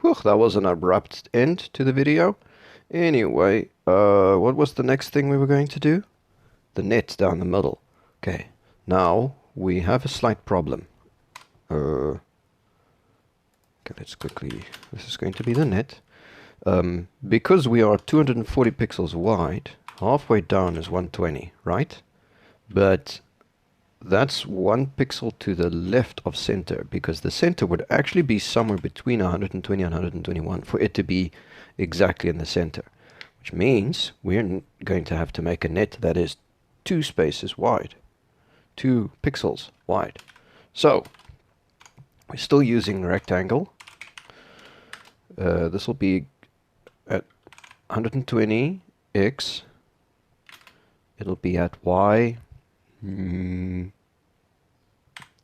Whew, that was an abrupt end to the video. Anyway, what was the next thing we were going to do? The net down the middle. Okay, now we have a slight problem. Okay, let's quickly... This is going to be the net. Because we are 240 pixels wide, halfway down is 120, right? But that's 1 pixel to the left of center, because the center would actually be somewhere between 120 and 121 for it to be exactly in the center, which means we're going to have to make a net that is 2 spaces wide, 2 pixels wide. So we're still using the rectangle. This will be at 120 x. It'll be at y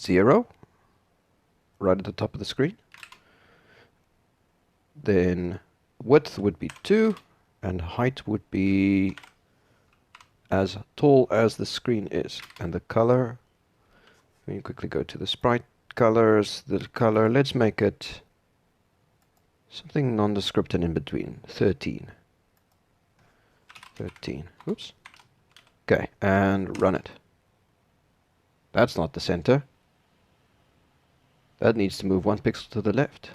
0, right at the top of the screen. Then width would be 2, and height would be as tall as the screen is. And the color, let me quickly go to the sprite colors. The color, let's make it something nondescript and in between. 13. Oops. Okay, and run it. That's not the center. That needs to move 1 pixel to the left.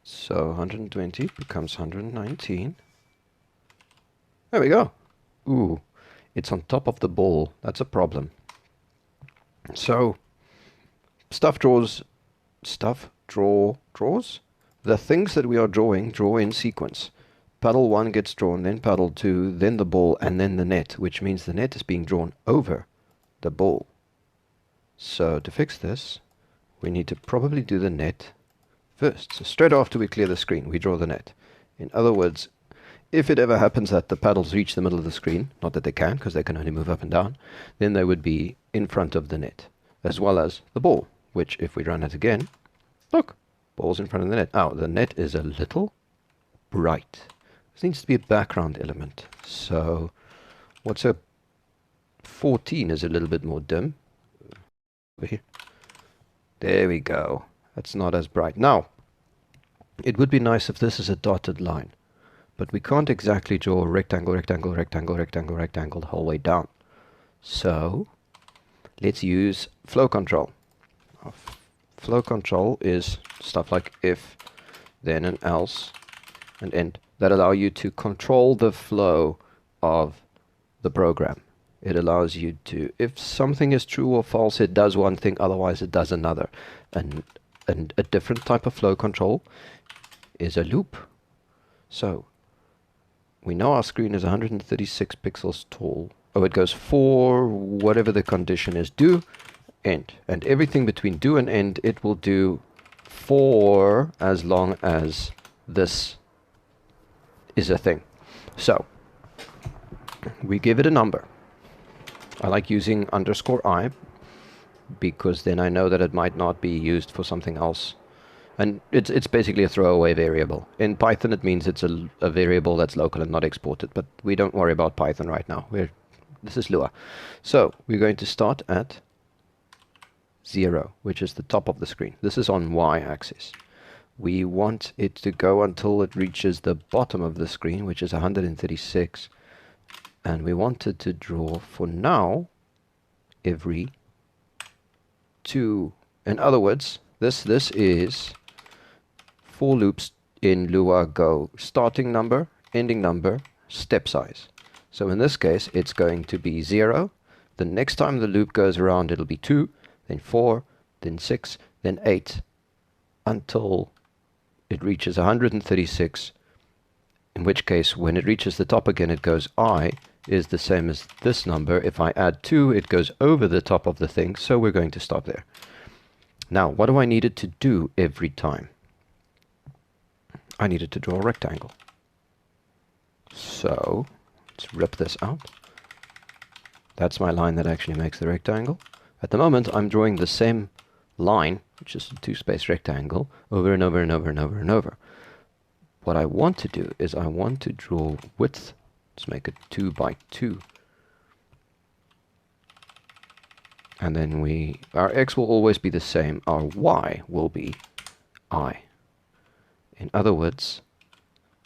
So 120 becomes 119. There we go. Ooh, it's on top of the ball. That's a problem. So, draws. The things that we are drawing, draw in sequence. Paddle 1 gets drawn, then paddle 2, then the ball, and then the net, which means the net is being drawn over the ball. So to fix this, we need to probably do the net first. So straight after we clear the screen, we draw the net. In other words, if it ever happens that the paddles reach the middle of the screen, not that they can, because they can only move up and down, then they would be in front of the net, as well as the ball, which if we run it again, look, ball's in front of the net. Oh, the net is a little bright. This needs to be a background element. So what's a 14 is a little bit more dim. Over here. There we go. That's not as bright. Now, it would be nice if this is a dotted line, but we can't exactly draw a rectangle the whole way down. So let's use flow control. Flow control is stuff like if, then an else, and end, that allow you to control the flow of the program. It allows you to, if something is true or false, it does one thing, otherwise it does another. And a different type of flow control is a loop. So we know our screen is 136 pixels tall. Oh, it goes for whatever the condition is, do, end. And everything between do and end, it will do for as long as this is a thing. So we give it a number. I like using _i because then I know that it might not be used for something else. And it's basically a throwaway variable. In Python it means it's a variable that's local and not exported, but we don't worry about Python right now. This is Lua. So we're going to start at 0, which is the top of the screen. This is on y-axis. We want it to go until it reaches the bottom of the screen, which is 136. And we want it to draw, for now, every 2. In other words, this is 4 loops in Lua Go. Starting number, ending number, step size. So in this case, it's going to be 0. The next time the loop goes around, it'll be 2, then 4, then 6, then 8, until it reaches 136, in which case, when it reaches the top again, it goes I is the same as this number. If I add 2, it goes over the top of the thing, so we're going to stop there. Now, what do I need it to do every time? I need it to draw a rectangle. So, let's rip this out. That's my line that actually makes the rectangle. At the moment, I'm drawing the same line, which is a 2-space rectangle, over and over and over and over and over. What I want to do is I want to draw width. Let's make it 2 by 2. And then our x will always be the same. Our y will be I. In other words,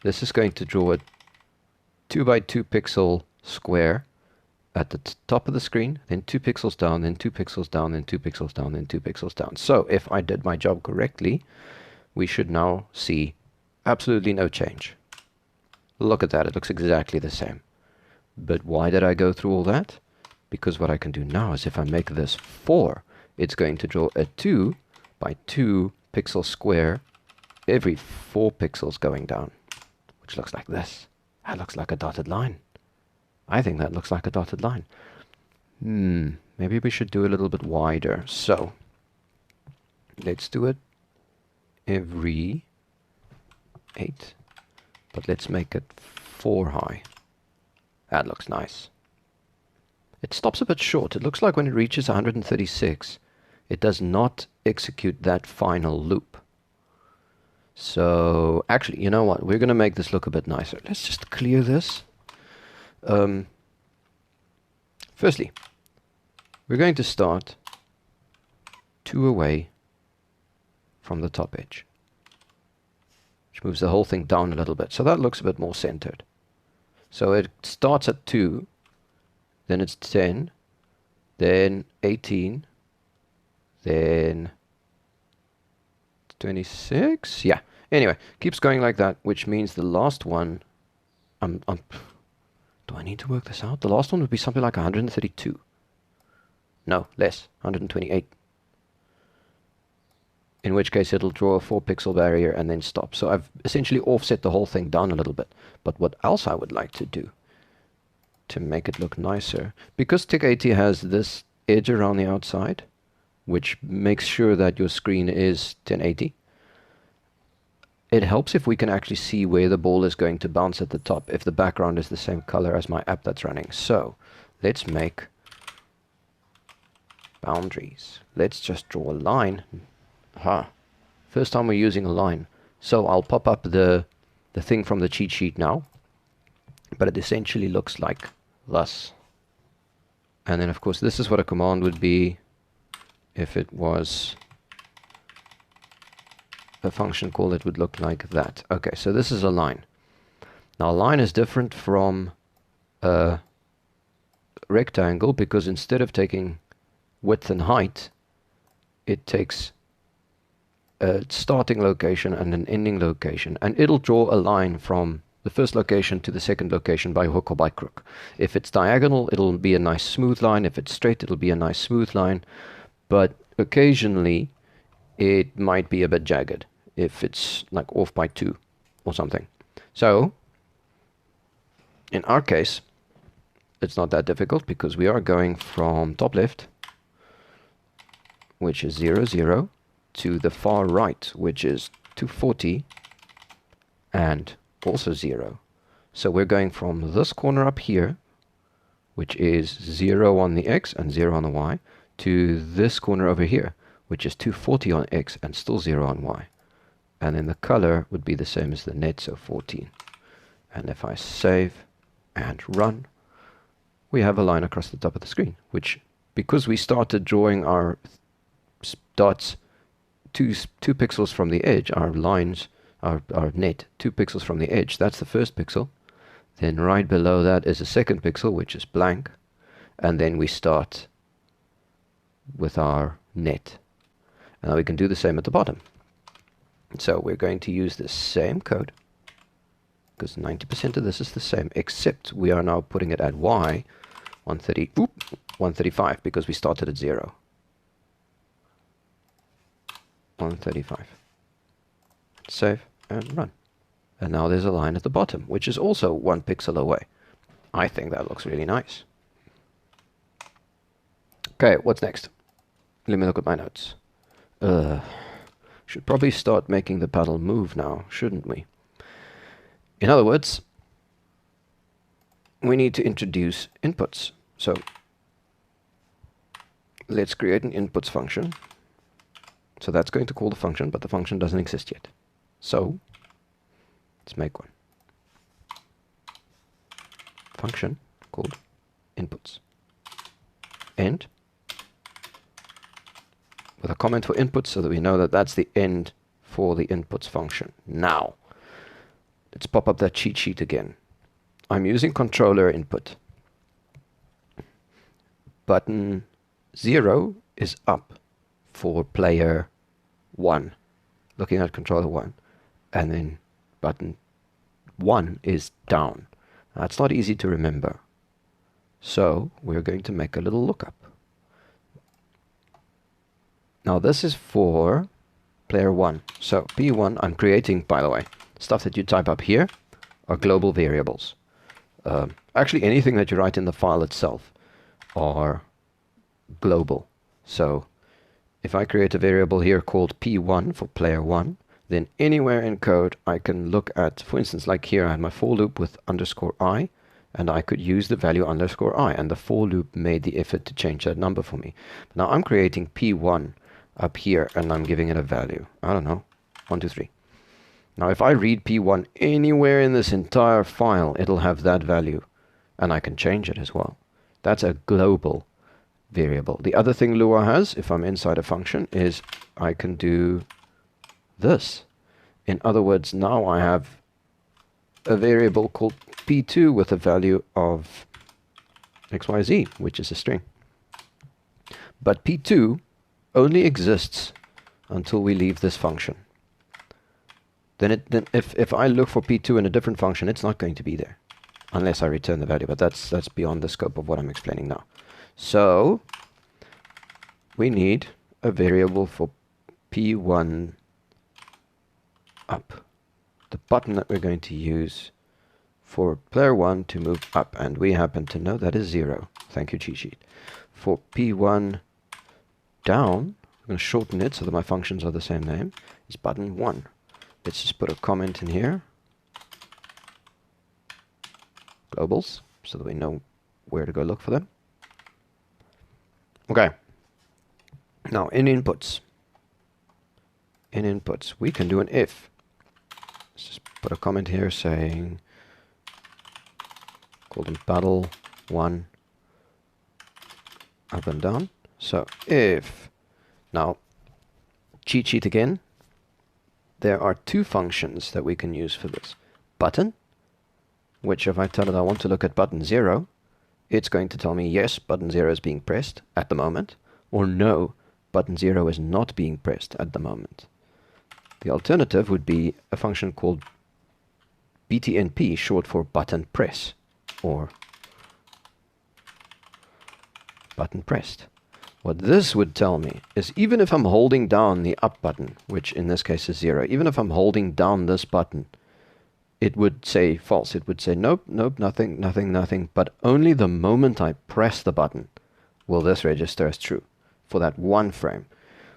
this is going to draw a 2 by 2 pixel square at the top of the screen, then 2 pixels down, then 2 pixels down, then 2 pixels down, then 2 pixels down. So if I did my job correctly, we should now see absolutely no change. Look at that, it looks exactly the same. But why did I go through all that? Because what I can do now is if I make this 4, it's going to draw a 2 by 2 pixel square every 4 pixels going down, which looks like this. That looks like a dotted line. I think that looks like a dotted line. Maybe we should do a little bit wider. So let's do it every 8, but let's make it 4 high. That looks nice. It stops a bit short. It looks like when it reaches 136, it does not execute that final loop. So actually, you know what? We're going to make this look a bit nicer. Let's just clear this. Firstly, we're going to start 2 away from the top edge, which moves the whole thing down a little bit. So that looks a bit more centered. So it starts at 2, then it's 10, then 18, then 26. Yeah. Anyway, keeps going like that, which means the last one, do I need to work this out? The last one would be something like 132. No, less, 128. In which case it'll draw a 4 pixel barrier and then stop. So I've essentially offset the whole thing down a little bit. But what else I would like to do to make it look nicer, because TIC-80 has this edge around the outside, which makes sure that your screen is 1080, it helps if we can actually see where the ball is going to bounce at the top, if the background is the same color as my app that's running. So let's make boundaries. Let's just draw a line. Aha. First time we're using a line. So I'll pop up the thing from the cheat sheet now, but it essentially looks like thus. And then of course this is what a command would be if it was a function call. It would look like that. Okay, so this is a line. Now a line is different from a rectangle because instead of taking width and height, it takes a starting location and an ending location, and it'll draw a line from the first location to the second location by hook or by crook. If it's diagonal, it'll be a nice smooth line. If it's straight, it'll be a nice smooth line, but occasionally it might be a bit jagged if it's like off by 2 or something. So in our case it's not that difficult because we are going from top left, which is 0, 0, to the far right, which is 240 and also 0. So we're going from this corner up here, which is 0 on the x and 0 on the y, to this corner over here, which is 240 on x and still 0 on y. And then the color would be the same as the net, so 14. And if I save and run, we have a line across the top of the screen, which, because we started drawing our dots 2 pixels from the edge, our lines, our net 2 pixels from the edge, that's the first pixel. Then right below that is a second pixel, which is blank. And then we start with our net. And now we can do the same at the bottom. So we're going to use the same code, because 90% of this is the same, except we are now putting it at y 135, because we started at 0. 135. Save and run. And now there's a line at the bottom, which is also 1 pixel away. I think that looks really nice. Okay, what's next? Let me look at my notes. Should probably start making the paddle move now, shouldn't we? In other words, we need to introduce inputs. So let's create an inputs function. So that's going to call the function, but the function doesn't exist yet. So let's make one. Function called inputs. And with a comment for inputs so that we know that that's the end for the inputs function. Now, let's pop up that cheat sheet again. I'm using controller input. Button 0 is up for player 1, looking at controller 1, and then button 1 is down. That's not easy to remember. So we're going to make a little lookup. Now this is for player 1. So P1, I'm creating, by the way, stuff that you type up here are global variables. Actually, anything that you write in the file itself are global. So if I create a variable here called P1 for player 1, then anywhere in code I can look at, for instance, like here I had my for loop with _i, and I could use the value _i, and the for loop made the effort to change that number for me. Now I'm creating P1 up here, and I'm giving it a value. I don't know, 1, 2, 3. Now if I read P1 anywhere in this entire file, it'll have that value, and I can change it as well. That's a global variable. The other thing Lua has, if I'm inside a function, is I can do this. In other words, now I have a variable called P2 with a value of XYZ, which is a string. But P2 only exists until we leave this function. Then if I look for P2 in a different function, it's not going to be there unless I return the value, but that's beyond the scope of what I'm explaining now. So we need a variable for P1 up, the button that we're going to use for player 1 to move up, and we happen to know that is 0. Thank you, cheat sheet. For P1 down, I'm going to shorten it so that my functions are the same name, is button 1. Let's just put a comment in here, globals, so that we know where to go look for them. Okay. Now in inputs, we can do an if. Let's just put a comment here saying, call them paddle 1 up and down. So if, now cheat sheet again, there are 2 functions that we can use for this. Button, which if I tell it I want to look at button 0, it's going to tell me yes, button 0 is being pressed at the moment, or no, button 0 is not being pressed at the moment. The alternative would be a function called BTNP, short for button press, or button pressed. What this would tell me is even if I'm holding down the up button, which in this case is 0, even if I'm holding down this button, it would say false. It would say nope, nope, nothing, nothing, nothing, but only the moment I press the button will this register as true for that one frame,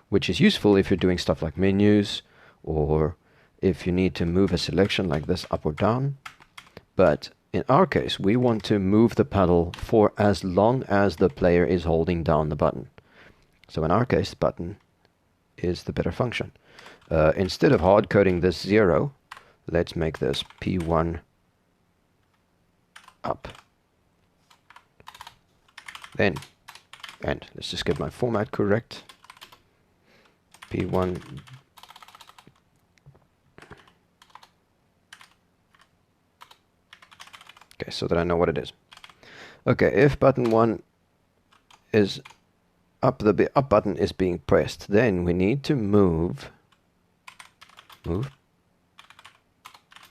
which is useful if you're doing stuff like menus, or if you need to move a selection like this up or down. But in our case, we want to move the paddle for as long as the player is holding down the button. So in our case, the button is the better function. Instead of hard coding this 0, let's make this P1 up. Then, and let's just get my format correct. P1 okay, so that I know what it is. Okay, if button 1 is up, the up button is being pressed, then we need to move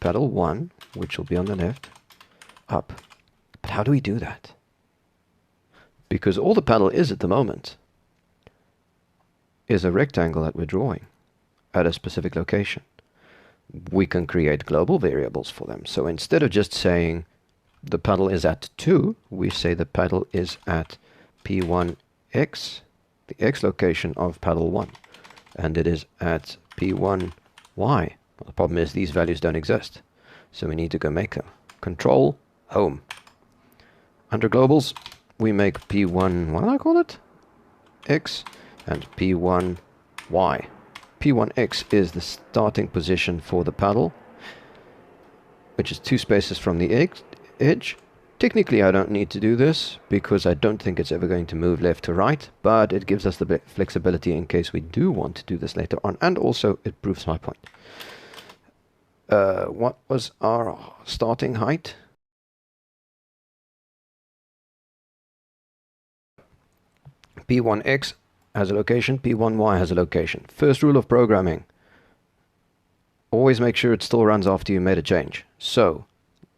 paddle 1, which will be on the left, up. But how do we do that? Because all the paddle is at the moment is a rectangle that we're drawing at a specific location. We can create global variables for them. So instead of just saying the paddle is at 2, we say the paddle is at P1x, the x location of paddle 1, and it is at P1y. Well, the problem is these values don't exist, so we need to go make them. Control home. Under globals, we make P1, what do I call it? X, and P1y. P1x is the starting position for the paddle, which is 2 spaces from the edge, Technically, I don't need to do this because I don't think it's ever going to move left to right, but it gives us the flexibility in case we do want to do this later on, and also it proves my point. What was our starting height? P1x has a location, P1y has a location. First rule of programming: always make sure it still runs after you made a change. So,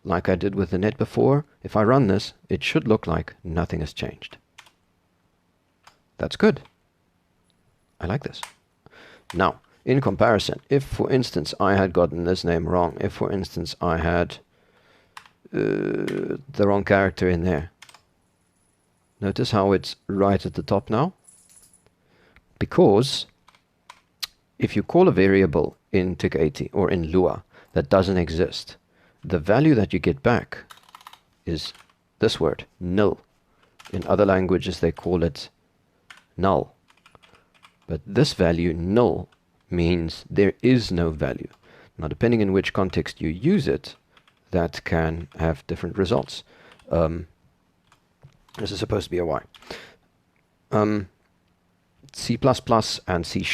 like I did with the net before, if I run this, it should look like nothing has changed. That's good. I like this. Now, in comparison, if for instance I had gotten this name wrong, if for instance I had the wrong character in there, notice how it's right at the top now? Because if you call a variable in TIC-80 or in Lua that doesn't exist, the value that you get back is this word, nil. In other languages they call it null. But this value, null, means there is no value. Now, depending in which context you use it, that can have different results. This is supposed to be a Y. C++ and C#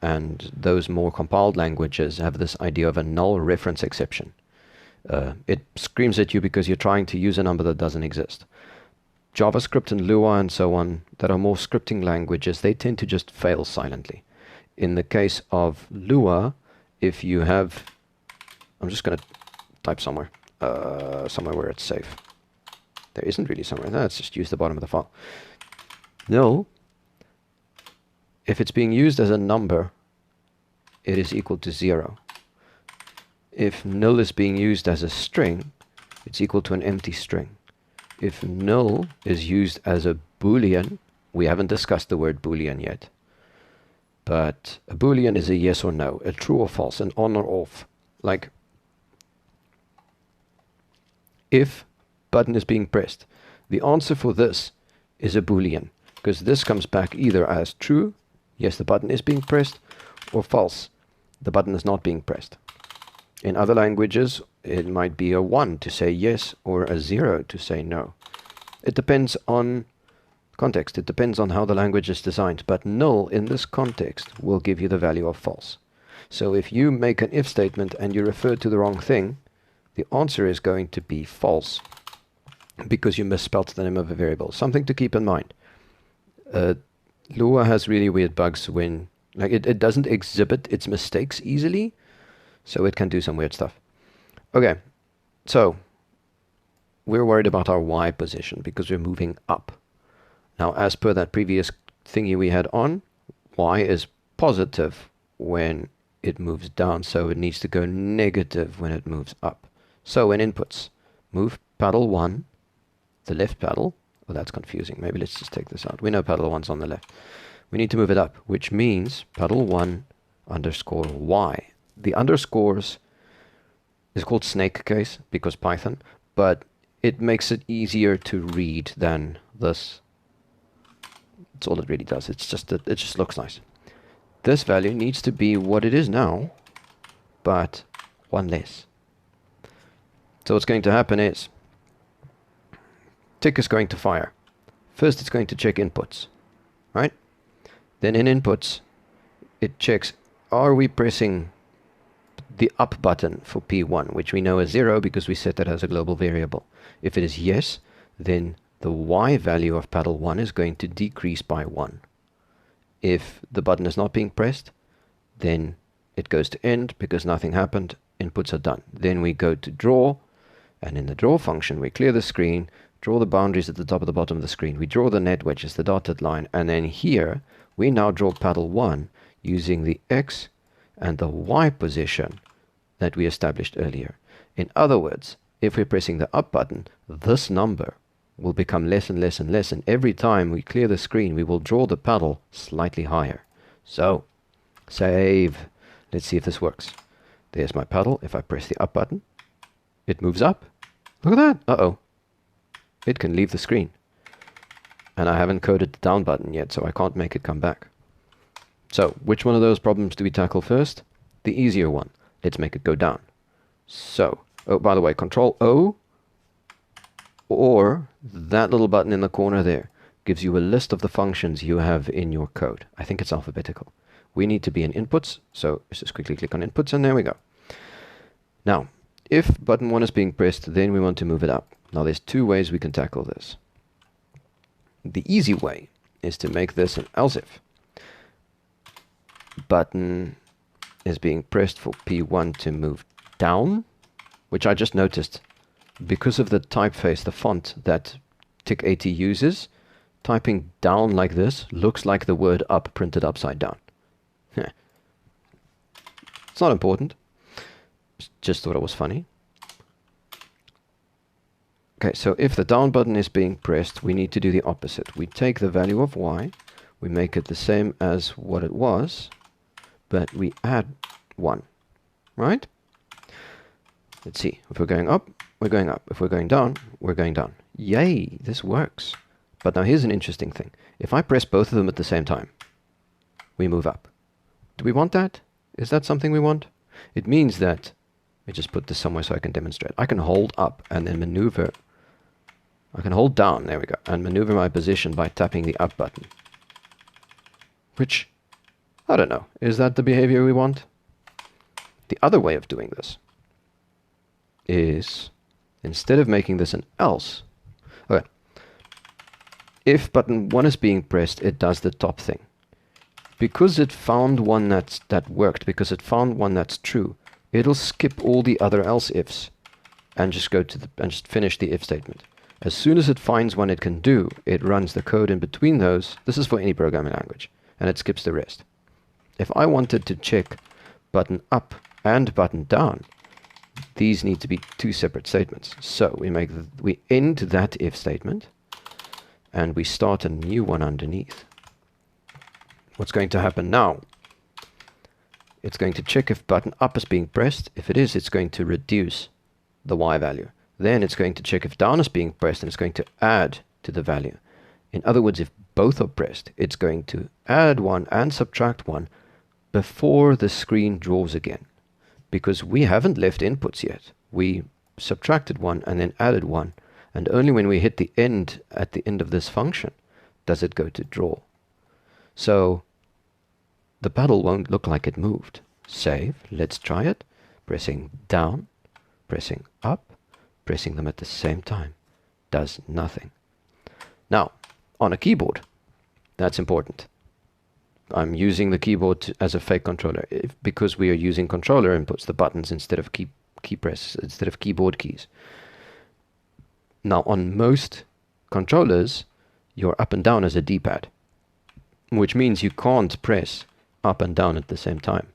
and those more compiled languages have this idea of a null reference exception. It screams at you because you're trying to use a number that doesn't exist. JavaScript and Lua and so on, that are more scripting languages, they tend to just fail silently. In the case of Lua, if you have... I'm just going to type somewhere where it's safe. There isn't really somewhere. Let's just use the bottom of the file. Null, if it's being used as a number, it is equal to 0. If null is being used as a string, it's equal to an empty string. If null is used as a boolean, we haven't discussed the word boolean yet, but a boolean is a yes or no, a true or false, an on or off. Like, if button is being pressed, the answer for this is a boolean, because this comes back either as true, yes, the button is being pressed, or false, the button is not being pressed. In other languages, it might be a 1 to say yes or a 0 to say no. It depends on context. It depends on how the language is designed. But null in this context will give you the value of false. So if you make an if statement and you refer to the wrong thing, the answer is going to be false because you misspelled the name of a variable. Something to keep in mind. Lua has really weird bugs when it doesn't exhibit its mistakes easily. So it can do some weird stuff. Okay, so we're worried about our Y position because we're moving up. Now, as per that previous thingy we had on, Y is positive when it moves down, so it needs to go negative when it moves up. So in inputs, move paddle 1, the left paddle. Oh, that's confusing. Maybe let's just take this out. We know paddle 1's on the left. We need to move it up, which means paddle 1 underscore Y. The underscores is called snake case because Python, but it makes it easier to read than this. That's all it really does. It's just that it just looks nice. This value needs to be what it is now, but 1 less. So what's going to happen is TIC is going to fire. First it's going to check inputs, right? Then in inputs it checks, are we pressing the up button for P1, which we know is 0 because we set that as a global variable. If it is yes, then the Y value of paddle 1 is going to decrease by 1. If the button is not being pressed, then it goes to end because nothing happened, inputs are done. Then we go to draw, and in the draw function we clear the screen, draw the boundaries at the top and the bottom of the screen, we draw the net, which is the dotted line, and then here we now draw paddle 1 using the X and the Y position that we established earlier. In other words, if we're pressing the up button, this number will become less and less and less, and every time we clear the screen, we will draw the paddle slightly higher. So, save. Let's see if this works. There's my paddle. If I press the up button, it moves up. Look at that. Uh-oh. It can leave the screen. And I haven't coded the down button yet, so I can't make it come back. So, which one of those problems do we tackle first? The easier one. Let's make it go down. So, oh, by the way, Control O or that little button in the corner there gives you a list of the functions you have in your code. I think it's alphabetical. We need to be in inputs, so let's just quickly click on inputs, and there we go. Now, if button 1 is being pressed, then we want to move it up. Now, there's two ways we can tackle this. The easy way is to make this an else if. Button is being pressed for P1 to move down, which I just noticed. Because of the typeface, the font that TIC-80 uses, typing down like this looks like the word up printed upside down. It's not important. Just thought it was funny. Okay, so if the down button is being pressed, we need to do the opposite. We take the value of y, we make it the same as what it was, but we add 1, right? Let's see. If we're going up, we're going up. If we're going down, we're going down. Yay, this works. But now here's an interesting thing. If I press both of them at the same time, we move up. Do we want that? Is that something we want? It means that, let me just put this somewhere so I can demonstrate. I can hold up and then maneuver. I can hold down, there we go, and maneuver my position by tapping the up button. Which, I don't know, is that the behavior we want? The other way of doing this is, instead of making this an else, okay, if button 1 is being pressed, it does the top thing. Because it found one that worked, because it found one that's true, it'll skip all the other else ifs and just go to and just finish the if statement. As soon as it finds one it can do, it runs the code in between those. This is for any programming language, and it skips the rest. If I wanted to check button up and button down, these need to be two separate statements. So we end that if statement, and we start a new one underneath. What's going to happen now? It's going to check if button up is being pressed. If it is, it's going to reduce the y value. Then it's going to check if down is being pressed, and it's going to add to the value. In other words, if both are pressed, it's going to add 1 and subtract 1 before the screen draws again. Because we haven't left inputs yet. We subtracted 1 and then added 1. And only when we hit the end at the end of this function does it go to draw. So the paddle won't look like it moved. Save. Let's try it. Pressing down, pressing up, pressing them at the same time. Does nothing. Now, on a keyboard, that's important. I'm using the keyboard as a fake controller because we are using controller inputs, the buttons, instead of instead of keyboard keys. Now, on most controllers, your up and down is a D-pad, which means you can't press up and down at the same time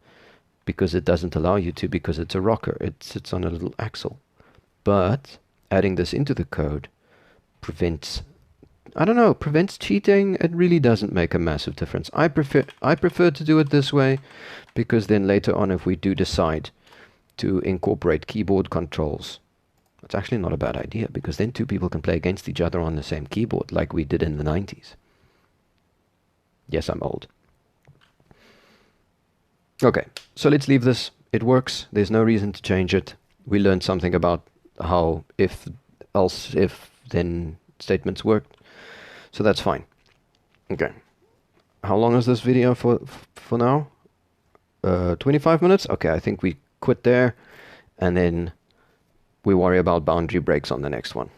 because it doesn't allow you to, because it's a rocker. It sits on a little axle. But adding this into the code prevents cheating. It really doesn't make a massive difference. I prefer to do it this way because then later on, if we do decide to incorporate keyboard controls, it's actually not a bad idea, because then two people can play against each other on the same keyboard like we did in the 90s. Yes, I'm old. Okay, so let's leave this. It works. There's no reason to change it. We learned something about how if, else, if, then statements worked. So that's fine. Okay. How long is this video for now? 25 minutes? Okay, I think we quit there, and then we worry about boundary breaks on the next one.